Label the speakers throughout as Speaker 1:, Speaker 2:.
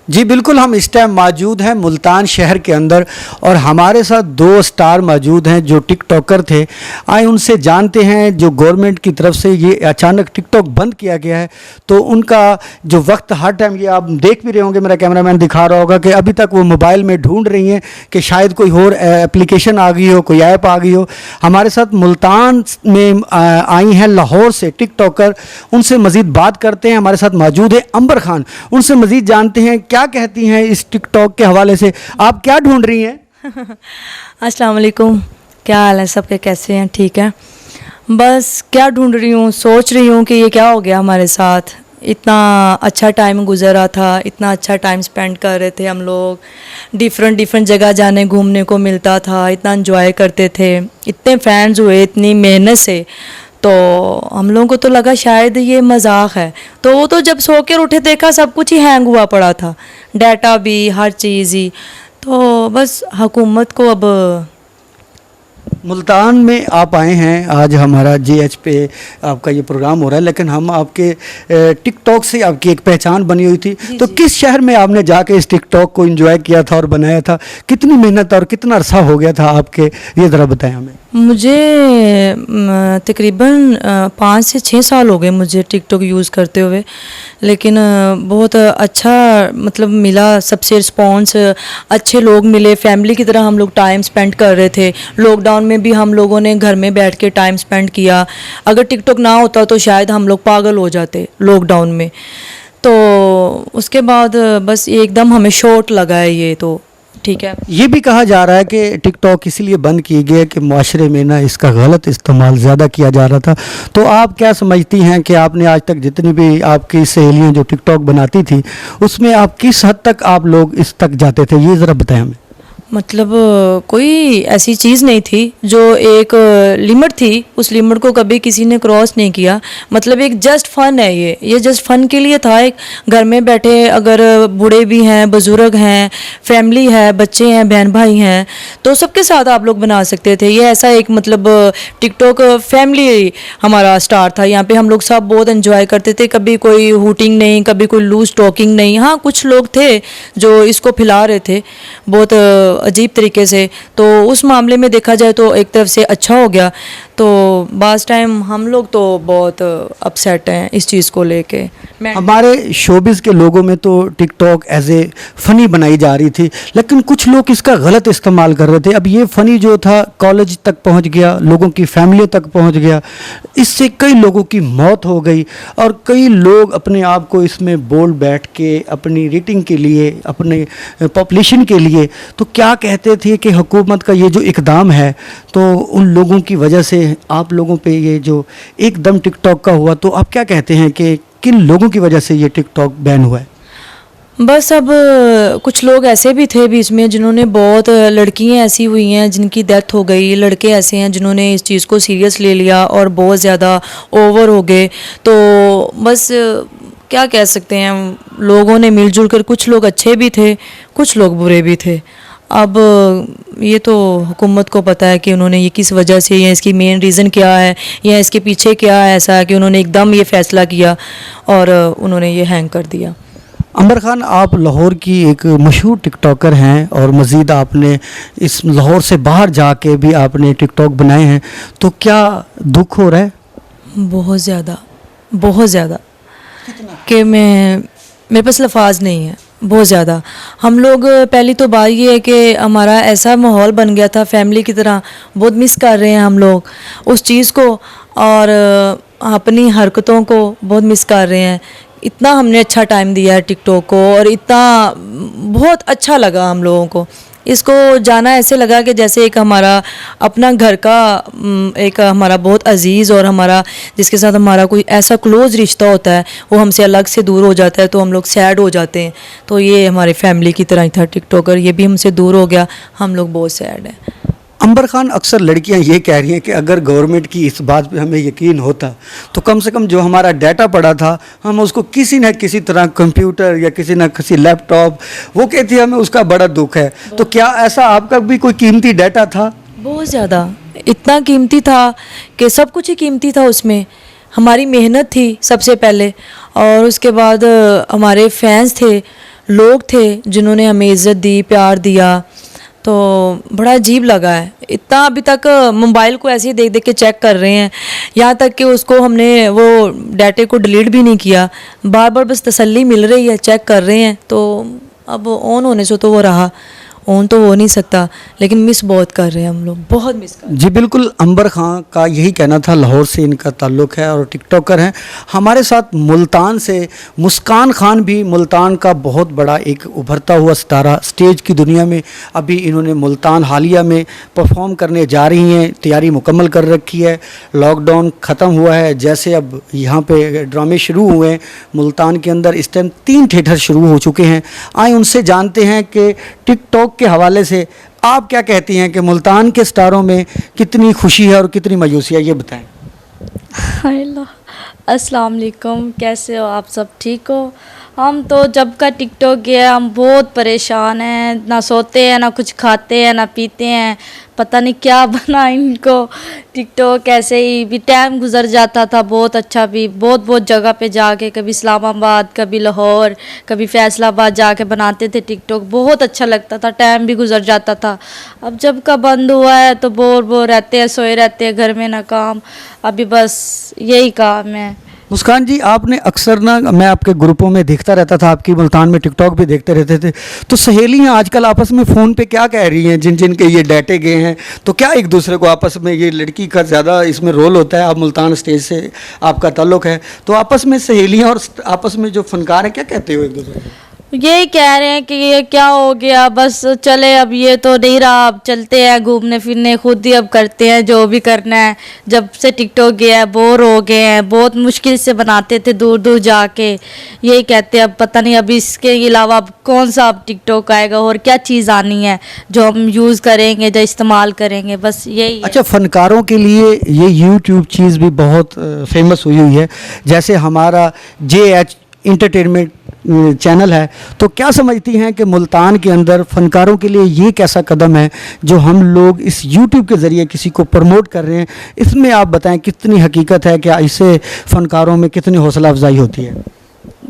Speaker 1: जी बिल्कुल, हम इस टाइम मौजूद हैं मुल्तान शहर के अंदर और हमारे साथ दो स्टार मौजूद हैं जो टिकटॉकर थे। आए उनसे जानते हैं, जो गवर्नमेंट की तरफ से ये अचानक टिकटॉक बंद किया गया है तो उनका जो वक्त हर टाइम, ये आप देख भी रहे होंगे, मेरा कैमरामैन दिखा रहा होगा कि अभी तक वो मोबाइल में ढूंढ रही हैं कि शायद कोई और एप्लीकेशन आ गई हो, कोई ऐप आ गई हो। हमारे साथ मुल्तान में आई हैं लाहौर से टिकटॉकर, उनसे मज़ीद बात करते हैं। हमारे साथ मौजूद है अंबर खान, उनसे मज़ीद जानते हैं क्या कहती हैं इस टिकटॉक के हवाले से। आप क्या ढूंढ रही हैं?
Speaker 2: अस्सलाम वालेकुम, क्या हाल है सबके, कैसे हैं? ठीक है। बस क्या ढूंढ रही हूँ, सोच रही हूँ कि ये क्या हो गया हमारे साथ। इतना अच्छा टाइम गुजरा था, इतना अच्छा टाइम स्पेंड कर रहे थे हम लोग, डिफरेंट जगह जाने घूमने को मिलता था, इतना एंजॉय करते थे, इतने फैंस हुए इतनी मेहनत से। तो हम लोगों को तो लगा शायद ये मजाक है। तो वो तो जब सो कर उठे देखा सब कुछ ही हैंग हुआ पड़ा था, डाटा भी, हर चीज़ ही। तो बस हुकूमत को अब
Speaker 1: मुल्तान में आप आए हैं, आज हमारा जीएच पे आपका ये प्रोग्राम हो रहा है, लेकिन हम आपके टिकटॉक से आपकी एक पहचान बनी हुई थी। तो किस शहर में आपने जाके इस टिकटॉक को एंजॉय किया था और बनाया था? कितनी मेहनत और कितना अरसा हो गया था आपके, ये ज़रा बताएं हमें।
Speaker 2: मुझे तकरीबन 5 से 6 साल हो गए मुझे टिकटॉक यूज़ करते हुए। लेकिन बहुत अच्छा मतलब मिला, सबसे रिस्पॉन्स, अच्छे लोग मिले, फैमिली की तरह हम लोग टाइम स्पेंड कर रहे थे। लॉकडाउन में भी हम लोगों ने घर में बैठ के टाइम स्पेंड किया। अगर टिकटॉक ना होता तो शायद हम लोग पागल हो जाते लॉकडाउन में। तो उसके बाद बस एकदम हमें शॉर्ट लगा है ये, तो ठीक है।
Speaker 1: ये भी कहा जा रहा है कि टिकटॉक इसलिए बंद की गई है कि माशरे में ना इसका गलत इस्तेमाल ज़्यादा किया जा रहा था। तो आप क्या समझती हैं कि आपने आज तक जितनी भी आपकी सहेलियां जो टिकटॉक बनाती थी उसमें आप किस हद तक आप लोग इस तक जाते थे, ये ज़रा बताएं हमें।
Speaker 2: मतलब कोई ऐसी चीज़ नहीं थी, जो एक लिमिट थी उस लिमिट को कभी किसी ने क्रॉस नहीं किया। मतलब एक जस्ट फ़न है, ये जस्ट फ़न के लिए था। एक घर में बैठे, अगर बूढ़े भी हैं, बुज़ुर्ग हैं, फैमिली है, बच्चे हैं, बहन भाई हैं, तो सबके साथ आप लोग बना सकते थे। ये ऐसा एक मतलब टिकटॉक फैमिली हमारा स्टार था। यहाँ पे हम लोग सब बहुत एंजॉय करते थे, कभी कोई हुटिंग नहीं, कभी कोई लूज टॉकिंग नहीं। हाँ, कुछ लोग थे जो इसको फैला रहे थे बहुत अजीब तरीके से। तो उस मामले में देखा जाए तो एक तरफ से अच्छा हो गया। तो बास टाइम हम लोग तो बहुत अपसेट हैं इस चीज़ को लेके।
Speaker 1: हमारे शोबिज़ के लोगों में तो टिकटॉक एज ए फ़नी बनाई जा रही थी, लेकिन कुछ लोग इसका गलत इस्तेमाल कर रहे थे। अब ये फ़नी जो था कॉलेज तक पहुंच गया, लोगों की फैमिली तक पहुंच गया, इससे कई लोगों की मौत हो गई और कई लोग अपने आप को इसमें बोल बैठ के अपनी रेटिंग के लिए, अपने पॉपुलेशन के लिए। तो क्या कहते थे कि हुकूमत का ये जो इकदाम है, तो उन लोगों की वजह से आप लोगों पे ये जो एकदम टिकटॉक का हुआ, तो आप क्या कहते हैं कि किन लोगों की वजह से ये टिकटॉक बैन हुआ है?
Speaker 2: बस अब कुछ लोग ऐसे भी थे बीच में जिन्होंने बहुत, लड़कियां ऐसी हुई हैं जिनकी डेथ हो गई, लड़के ऐसे हैं जिन्होंने इस चीज़ को सीरियस ले लिया और बहुत ज़्यादा ओवर हो गए। तो बस क्या कह सकते हैं, लोगों ने मिलजुल कर, कुछ लोग अच्छे भी थे, कुछ लोग बुरे भी थे। अब ये तो हुकूमत को पता है कि उन्होंने ये किस वजह से, या इसकी मेन रीज़न क्या है, या इसके पीछे क्या है ऐसा है कि उन्होंने एकदम ये फ़ैसला किया और उन्होंने ये हैंग कर दिया।
Speaker 1: अंबर खान, आप लाहौर की एक मशहूर टिकटॉकर हैं और मज़ीद आपने इस लाहौर से बाहर जाके भी आपने टिकटॉक बनाए हैं, तो क्या दुख हो रहा है?
Speaker 2: बहुत ज़्यादा कि मेरे पास लफाज नहीं है, बहुत ज़्यादा। हम लोग, पहली तो बात ये है कि हमारा ऐसा माहौल बन गया था फैमिली की तरह, बहुत मिस कर रहे हैं हम लोग उस चीज़ को, और अपनी हरकतों को बहुत मिस कर रहे हैं। इतना हमने अच्छा टाइम दिया है टिकटॉक को, और इतना बहुत अच्छा लगा हम लोगों को। इसको जाना ऐसे लगा कि जैसे एक हमारा अपना घर का, एक हमारा बहुत अजीज़ और हमारा जिसके साथ हमारा कोई ऐसा क्लोज़ रिश्ता होता है, वो हमसे अलग से दूर हो जाता है तो हम लोग सैड हो जाते हैं। तो ये हमारे फैमिली की तरह ही था टिकटॉकर, ये भी हमसे दूर हो गया, हम लोग बहुत सैड हैं।
Speaker 1: अंबर खान, अक्सर लड़कियां ये कह रही हैं कि अगर गवर्नमेंट की इस बात पे हमें यकीन होता तो कम से कम जो हमारा डाटा पड़ा था हम उसको किसी न किसी तरह कंप्यूटर या किसी न किसी लैपटॉप, वो कहती है हमें उसका बड़ा दुख है। तो क्या ऐसा आपका भी कोई कीमती डाटा था?
Speaker 2: बहुत ज़्यादा, इतना कीमती था कि सब कुछ ही कीमती था उसमें। हमारी मेहनत थी सबसे पहले, और उसके बाद हमारे फैंस थे, लोग थे जिन्होंने हमें इज़्ज़त दी, प्यार दिया। तो बड़ा अजीब लगा है। इतना अभी तक मोबाइल को ऐसे ही देख देख के चेक कर रहे हैं, यहाँ तक कि उसको हमने वो डाटे को डिलीट भी नहीं किया। बार बार बस तसल्ली मिल रही है, चेक कर रहे हैं। तो अब ऑन होने से तो वो रहा, ऑन तो हो नहीं सकता, लेकिन मिस बहुत कर रहे हैं हम लोग, बहुत मिस कर रहे हैं।
Speaker 1: जी बिल्कुल, अंबर खां का यही कहना था, लाहौर से इनका ताल्लुक़ है और टिकटॉकर हैं। हमारे साथ मुल्तान से मुस्कान खान भी, मुल्तान का बहुत बड़ा एक उभरता हुआ सितारा, स्टेज की दुनिया में अभी इन्होंने मुल्तान हालिया में परफॉर्म करने जा रही हैं, तैयारी मुकम्मल कर रखी है। लॉकडाउन ख़त्म हुआ है, जैसे अब यहाँ पे ड्रामे शुरू हुए हैं मुल्तान के अंदर, इस टाइम 3 थिएटर शुरू हो चुके हैं। आए उनसे जानते हैं कि टिकटॉक के हवाले से आप क्या कहती हैं कि मुल्तान के स्टारों में कितनी खुशी है और कितनी मायूसी है, ये बताएं।
Speaker 3: हेलो, अस्सलाम वालेकुम, कैसे हो आप सब? ठीक हो? हम तो जब का टिकटॉक गया हम बहुत परेशान हैं, ना सोते हैं, ना कुछ खाते हैं, ना पीते हैं। पता नहीं क्या बना इनको। टिकटॉक ऐसे ही भी टाइम गुजर जाता था बहुत अच्छा, भी बहुत बहुत जगह पे जाके, कभी इस्लामाबाद, कभी लाहौर, कभी फैसलाबाद जाके बनाते थे टिकटॉक। बहुत अच्छा लगता था, टाइम भी गुजर जाता था। अब जब का बंद हुआ है तो बोर बोर रहते हैं, सोए रहते हैं घर में, ना काम। अभी बस यही काम है।
Speaker 1: मुस्कान जी, आपने अक्सर ना, मैं आपके ग्रुपों में देखता रहता था, आपकी मुल्तान में टिकटॉक भी देखते रहते थे, तो सहेलियां आजकल आपस में फ़ोन पे क्या कह रही हैं, जिन जिन के ये डाटे गए हैं, तो क्या एक दूसरे को आपस में, ये लड़की का ज़्यादा इसमें रोल होता है, आप मुल्तान स्टेज से आपका ताल्लुक़ है, तो आपस में सहेलियाँ और आपस में जो फनकार हैं, क्या कहते हो एक दूसरे को?
Speaker 3: यही कह रहे हैं कि ये क्या हो गया, बस चले, अब ये तो नहीं रहा, अब चलते हैं घूमने फिरने, खुद ही अब करते हैं जो भी करना है। जब से टिकटॉक गया है बोर हो गए हैं, बहुत मुश्किल से बनाते थे दूर दूर जाके। यही कहते हैं अब पता नहीं अब इसके अलावा अब कौन सा अब टिकटॉक आएगा और क्या चीज़ आनी है जो हम यूज़ करेंगे, जो इस्तेमाल करेंगे, बस यही है।
Speaker 1: अच्छा, फ़नकारों के लिए ये यूट्यूब चीज़ भी बहुत फेमस हुई हुई है, जैसे हमारा JH इंटरटेनमेंट चैनल है, तो क्या समझती हैं कि मुल्तान के अंदर फ़नकारों के लिए ये कैसा कदम है जो हम लोग इस यूट्यूब के ज़रिए किसी को प्रमोट कर रहे हैं, इसमें आप बताएं कितनी हकीकत है, क्या इससे फ़नकारों में कितनी हौसला अफजाई होती है?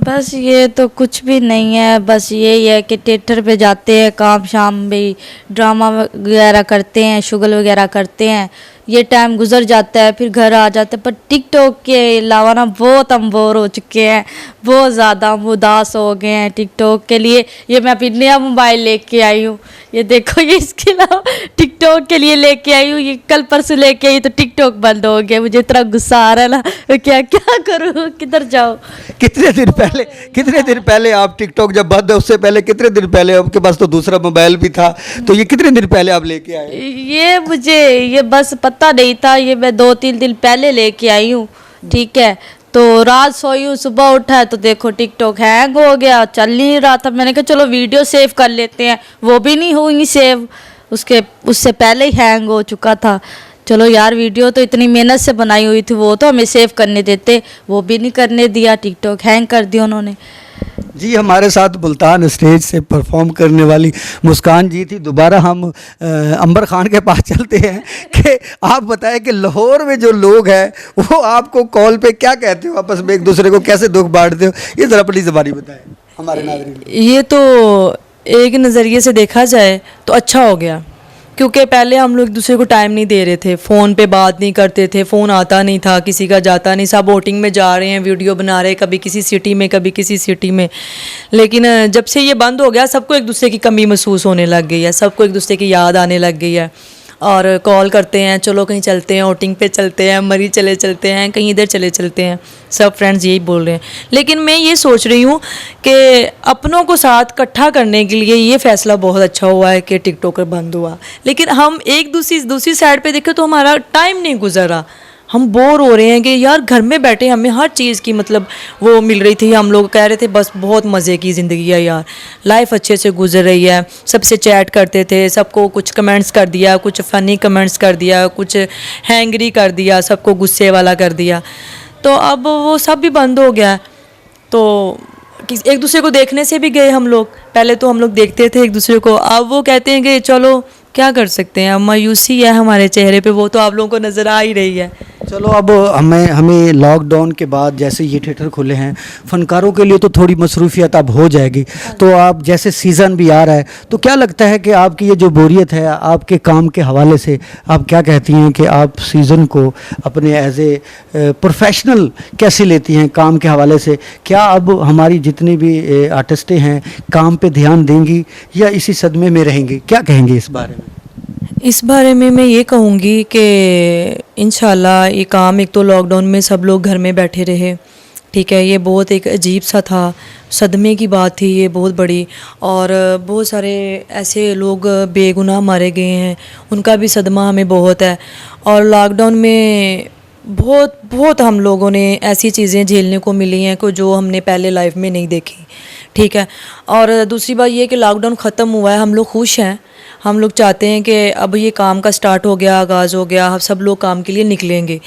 Speaker 3: बस ये तो कुछ भी नहीं है, बस यही है कि थिएटर पे जाते हैं, काम शाम भी ड्रामा वगैरह करते हैं, शुगल वगैरह करते हैं, ये टाइम गुजर जाता है, फिर घर आ जाते हैं। पर टिकटॉक के अलावा ना बहुत हम बोर हो चुके हैं, बहुत ज़्यादा हम उदास हो गए हैं टिकटॉक के लिए। ये मैं अभी नया मोबाइल लेके आई हूँ, ये देखो, ये इसके अलावा टिकटॉक के लिए लेके आई हूँ, ये कल परसों लेके आई तो टिकटॉक बंद हो गया। मुझे इतना गुस्सा आ रहा है ना, मैं क्या क्या करूँ, किधर जाऊँ।
Speaker 1: कितने दिन पहले आप टिकटॉक जब बंद है, उससे पहले कितने दिन पहले आपके पास तो दूसरा मोबाइल भी था, तो ये कितने दिन पहले आप लेके आए?
Speaker 3: ये मुझे ये बस पता नहीं था, ये मैं 2-3 दिन पहले लेके आई हूँ, ठीक है। तो रात सोई हूँ, सुबह उठा है तो देखो टिकटॉक हैंग हो गया, चल नहीं रहा था। मैंने कहा चलो वीडियो सेव कर लेते हैं, वो भी नहीं हुई सेव, उससे पहले ही हैंग हो चुका था। चलो यार, वीडियो तो इतनी मेहनत से बनाई हुई थी, वो तो हमें सेव करने देते, वो भी नहीं करने दिया, टिकटॉक हैंग कर दिया उन्होंने।
Speaker 1: जी, हमारे साथ मुल्तान स्टेज से परफॉर्म करने वाली मुस्कान जी थी। दोबारा हम अंबर खान के पास चलते हैं कि आप बताएं कि लाहौर में जो लोग हैं वो आपको कॉल पे क्या कहते हो, आपस में एक दूसरे को कैसे दुख बांटते हो, ये ज़रा अपनी ज़बानी बताएं हमारे नाज़रीन।
Speaker 2: ये तो एक नज़रिए से देखा जाए तो अच्छा हो गया, क्योंकि पहले हम लोग एक दूसरे को टाइम नहीं दे रहे थे, फ़ोन पे बात नहीं करते थे, फ़ोन आता नहीं था, किसी का जाता नहीं, सब वोटिंग में जा रहे हैं, वीडियो बना रहे हैं, कभी किसी सिटी में, कभी किसी सिटी में। लेकिन जब से ये बंद हो गया, सबको एक दूसरे की कमी महसूस होने लग गई है, सबको एक दूसरे की याद आने लग गई है, और कॉल करते हैं, चलो कहीं चलते हैं, वोटिंग पे चलते हैं, मरी चले चलते हैं, कहीं इधर चले चलते हैं, सब फ्रेंड्स यही बोल रहे हैं। लेकिन मैं ये सोच रही हूँ कि अपनों को साथ इकट्ठा करने के लिए ये फ़ैसला बहुत अच्छा हुआ है कि टिकटॉकर बंद हुआ। लेकिन हम एक दूसरी साइड पे देखें तो हमारा टाइम नहीं गुजरा, हम बोर हो रहे हैं कि यार घर में बैठे हमें हर चीज़ की मतलब वो मिल रही थी, हम लोग कह रहे थे बस बहुत मज़े की ज़िंदगी है यार, लाइफ अच्छे से गुजर रही है, सबसे चैट करते थे, सबको कुछ कमेंट्स कर दिया, कुछ फ़नी कमेंट्स कर दिया, कुछ हैंगरी कर दिया, सबको गुस्से वाला कर दिया। तो अब वो सब भी बंद हो गया। तो एक दूसरे को देखने से भी गए हम लोग, पहले तो हम लोग देखते थे एक दूसरे को, अब वो कहते हैं कि चलो क्या कर सकते हैं, अब मायूसी है हमारे चेहरे पे, वो तो आप लोगों को नज़र आ ही रही है।
Speaker 1: चलो अब हमें लॉकडाउन के बाद जैसे ये थिएटर खुले हैं, फनकारों के लिए तो थोड़ी मसरूफियत अब हो जाएगी। तो आप जैसे सीज़न भी आ रहा है, तो क्या लगता है कि आपकी ये जो बोरियत है आपके काम के हवाले से, आप क्या कहती हैं कि आप सीज़न को अपने एज ए प्रोफेशनल कैसे लेती हैं काम के हवाले से? क्या अब हमारी जितनी भी आर्टिस्टें हैं काम पे ध्यान देंगी या इसी सदमे में रहेंगी? क्या कहेंगे इस बारे में?
Speaker 2: इस बारे में मैं ये कहूँगी कि इंशाल्लाह ये काम, एक तो लॉकडाउन में सब लोग घर में बैठे रहे, ठीक है, ये बहुत एक अजीब सा था, सदमे की बात थी ये बहुत बड़ी, और बहुत सारे ऐसे लोग बेगुनाह मारे गए हैं, उनका भी सदमा हमें बहुत है। और लॉकडाउन में बहुत बहुत हम लोगों ने ऐसी चीज़ें झेलने को मिली हैं को जो हमने पहले लाइफ में नहीं देखी, ठीक है। और दूसरी बात ये कि लॉकडाउन ख़त्म हुआ है, हम लोग खुश हैं, हम लोग चाहते हैं कि अब ये काम का स्टार्ट हो गया, आगाज़ हो गया, अब सब लोग काम के लिए निकलेंगे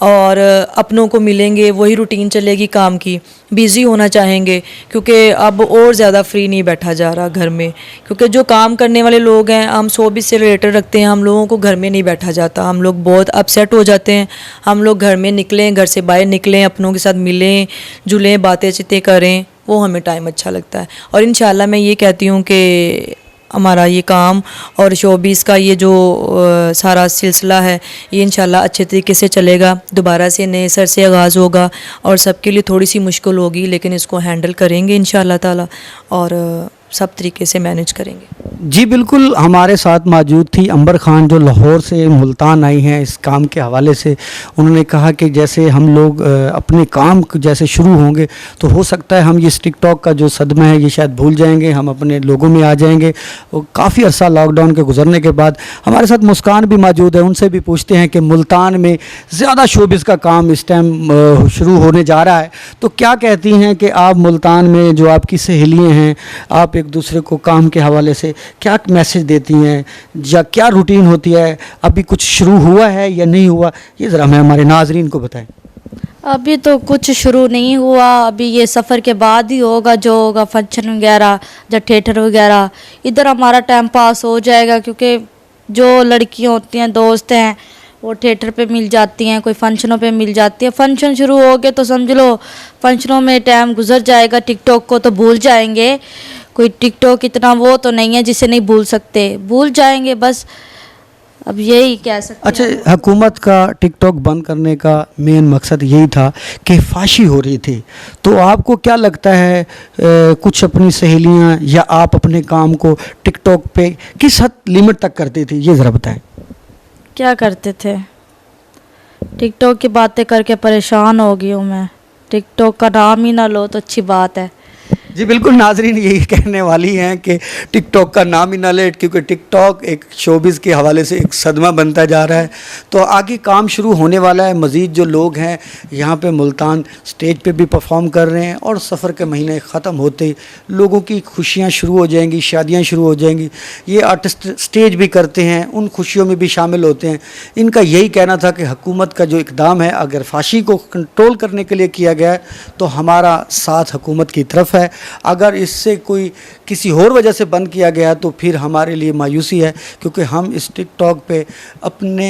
Speaker 2: और अपनों को मिलेंगे, वही रूटीन चलेगी काम की, बिज़ी होना चाहेंगे, क्योंकि अब और ज़्यादा फ्री नहीं बैठा जा रहा घर में, क्योंकि जो काम करने वाले लोग हैं, हम शोबिज़ से रिलेटेड रखते हैं, हम लोगों को घर में नहीं बैठा जाता, हम लोग बहुत अपसेट हो जाते हैं, हम लोग घर में निकलें, घर से बाहर निकलें, अपनों के साथ मिलें जुलें, बातें चितें करें, वो हमें टाइम अच्छा लगता है। और इंशाल्लाह मैं ये कहती हूँ कि हमारा ये काम और शोबिज़ का ये जो सारा सिलसिला है, ये इंशाल्लाह अच्छे तरीके से चलेगा, दोबारा से नए सर से आगाज़ होगा और सबके लिए थोड़ी सी मुश्किल होगी, लेकिन इसको हैंडल करेंगे इंशाल्लाह ताला और सब तरीके से मैनेज करेंगे।
Speaker 1: जी बिल्कुल, हमारे साथ मौजूद थी अंबर खान जो लाहौर से मुल्तान आई हैं इस काम के हवाले से। उन्होंने कहा कि जैसे हम लोग अपने काम जैसे शुरू होंगे तो हो सकता है हम ये टिकटॉक का जो सदमा है ये शायद भूल जाएंगे, हम अपने लोगों में आ जाएंगे। काफ़ी अर्सा लॉकडाउन के गुजरने के बाद हमारे साथ मुस्कान भी मौजूद है, उनसे भी पूछते हैं कि मुल्तान में ज़्यादा शोबिज़ का काम इस टाइम शुरू होने जा रहा है, तो क्या कहती हैं कि आप मुल्तान में जो आपकी सहेलियाँ हैं, आप एक दूसरे को काम के हवाले से क्या मैसेज देती हैं या क्या रूटीन होती है? अभी कुछ शुरू हुआ है या नहीं हुआ, ये ज़रा हमें हमारे नाजरीन को बताएं।
Speaker 3: अभी तो कुछ शुरू नहीं हुआ, अभी ये सफ़र के बाद ही होगा, जो होगा फंक्शन वगैरह या थिएटर वगैरह, इधर हमारा टाइम पास हो जाएगा, क्योंकि जो लड़कियां होती हैं, दोस्त हैं, वो थिएटर पे मिल जाती हैं, कोई फंक्शनों पे मिल जाती है। फंक्शन शुरू हो गए तो समझ लो फंक्शनों में टाइम गुजर जाएगा, टिकटॉक को तो भूल जाएंगे, कोई टिकटॉक इतना वो तो नहीं है जिसे नहीं भूल सकते, भूल जाएंगे बस, अब यही कह सकते
Speaker 1: अच्छा,
Speaker 3: हैं।
Speaker 1: हुकूमत का टिकटॉक बंद करने का मेन मकसद यही था कि फाशी हो रही थी, तो आपको क्या लगता है कुछ अपनी सहेलियां या आप अपने काम को टिकटॉक पे किस हद लिमिट तक करती थी, ये ज़रा बताएं।
Speaker 3: क्या करते थे, टिकटॉक की बातें करके परेशान हो गई हूँ मैं, टिकटॉक का नाम ही ना लो तो अच्छी बात है।
Speaker 1: जी बिल्कुल, नाजरीन यही कहने वाली हैं कि टिकटॉक का नाम ही ना ले, क्योंकि टिकटॉक एक शोबिज़ के हवाले से एक सदमा बनता जा रहा है। तो आगे काम शुरू होने वाला है, मज़ीद जो लोग हैं यहाँ पे मुल्तान स्टेज पे भी परफॉर्म कर रहे हैं और सफ़र के महीने ख़त्म होते लोगों की खुशियाँ शुरू हो जाएंगी, शादियाँ शुरू हो जाएंगी। ये आर्टिस्ट स्टेज भी करते हैं, उन खुशियों में भी शामिल होते हैं। इनका यही कहना था कि हुकूमत का जो इक़दाम है, अगर फाशी को कंट्रोल करने के लिए किया गया है तो हमारा साथ हुकूमत की तरफ है, अगर इससे कोई किसी और वजह से बंद किया गया तो फिर हमारे लिए मायूसी है, क्योंकि हम इस टिकटॉक पे अपने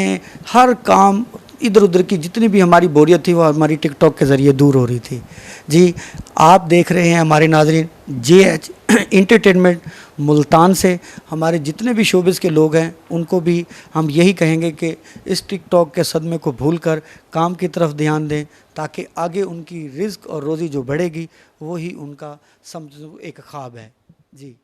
Speaker 1: हर काम, इधर उधर की जितनी भी हमारी बोरियत थी वो हमारी टिकटॉक के ज़रिए दूर हो रही थी। जी, आप देख रहे हैं हमारे नाज़रीन JH एंटरटेनमेंट मुल्तान से। हमारे जितने भी शोबिज़ के लोग हैं उनको भी हम यही कहेंगे कि इस टिकटॉक के सदमे को भूलकर काम की तरफ ध्यान दें, ताकि आगे उनकी रिज़्क और रोज़ी जो बढ़ेगी वही उनका समझो एक ख्वाब है। जी।